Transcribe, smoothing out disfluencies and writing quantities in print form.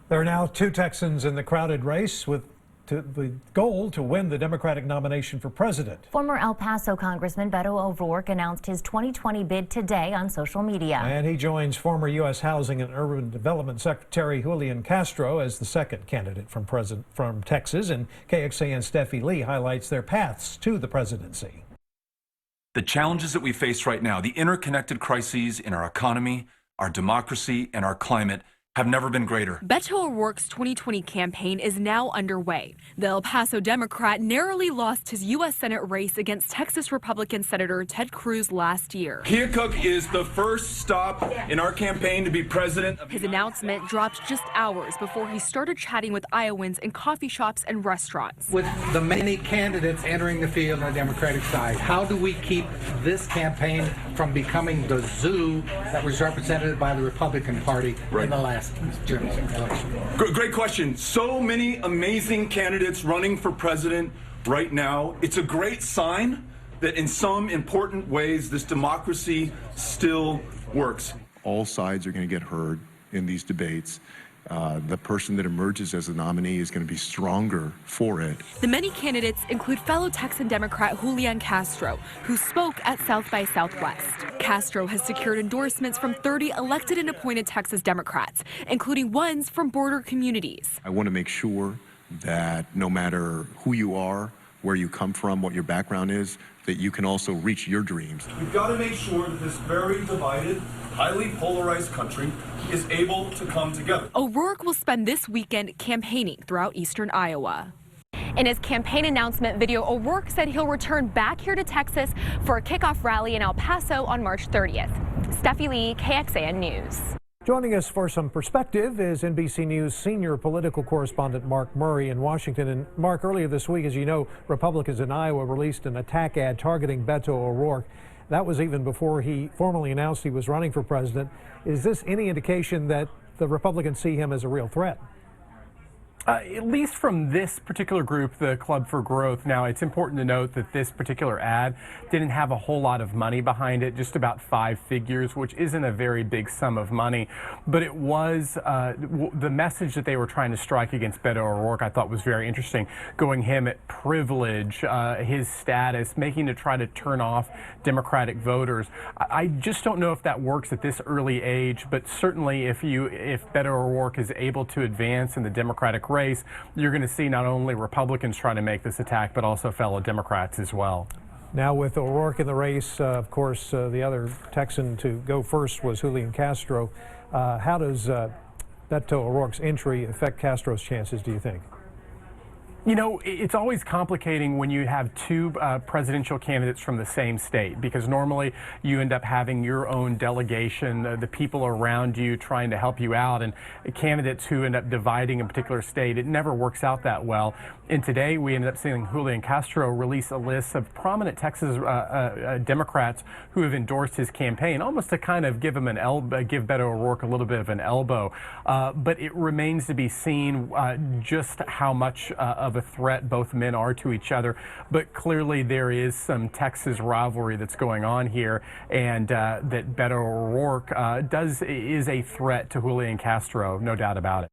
There are now two Texans in the crowded race with the goal to win the Democratic nomination for president. Former El Paso Congressman Beto O'Rourke announced his 2020 bid today on social media. And he joins former U.S. Housing and Urban Development Secretary Julian Castro as the second candidate from Texas. And KXAN's Steffi Lee highlights their paths to the presidency. The challenges that we face right now, the interconnected crises in our economy, our democracy, and our climate have never been greater. Beto O'Rourke's 2020 campaign is now underway. The El Paso Democrat narrowly lost his U.S. Senate race against Texas Republican Senator Ted Cruz last year. Keokuk is the first stop in our campaign to be president. His announcement dropped just hours before he started chatting with Iowans in coffee shops and restaurants. With the many candidates entering the field on the Democratic side, how do we keep this campaign from becoming the zoo that was represented by the Republican Party in the last general election? Great question. So many amazing candidates running for president right now. It's a great sign that in some important ways this democracy still works. All sides are going to get heard in these debates. The person that emerges as the nominee is going to be stronger for it. The many candidates include fellow Texan Democrat Julian Castro, who spoke at South by Southwest. Castro has secured endorsements from 30 elected and appointed Texas Democrats, including ones from border communities. I want to make sure that no matter who you are, where you come from, what your background is, that you can also reach your dreams. We've got to make sure that this very divided, highly polarized country is able to come together. O'Rourke will spend this weekend campaigning throughout eastern Iowa. In his campaign announcement video, O'Rourke said he'll return back here to Texas for a kickoff rally in El Paso on March 30th. Steffi Lee, KXAN News. Joining us for some perspective is NBC News senior political correspondent Mark Murray in Washington. And Mark, earlier this week, as you know, Republicans in Iowa released an attack ad targeting Beto O'Rourke. That was even before he formally announced he was running for president. Is this any indication that the Republicans see him as a real threat? At least from this particular group, the Club for Growth. Now, it's important to note that this particular ad didn't have a whole lot of money behind it, just about 5 figures, which isn't a very big sum of money. But it was the message that they were trying to strike against Beto O'Rourke, I thought was very interesting, going him at privilege, his status, making to try to turn off Democratic voters. I just don't know if that works at this early age, but certainly if Beto O'Rourke is able to advance in the Democratic race, you're going to see not only Republicans trying to make this attack, but also fellow Democrats as well. Now, with O'Rourke in the race, of course, the other Texan to go first was Julian Castro. How does Beto O'Rourke's entry affect Castro's chances, do you think? You know, it's always complicating when you have two presidential candidates from the same state, because normally you end up having your own delegation, the people around you trying to help you out, and candidates who end up dividing a particular state. It never works out that well. And today we ended up seeing Julian Castro release a list of prominent Texas Democrats who have endorsed his campaign, almost to kind of give him give Beto O'Rourke a little bit of an elbow. But it remains to be seen just how much of a threat both men are to each other. But clearly there is some Texas rivalry that's going on here, and that Beto O'Rourke is a threat to Julian Castro, no doubt about it.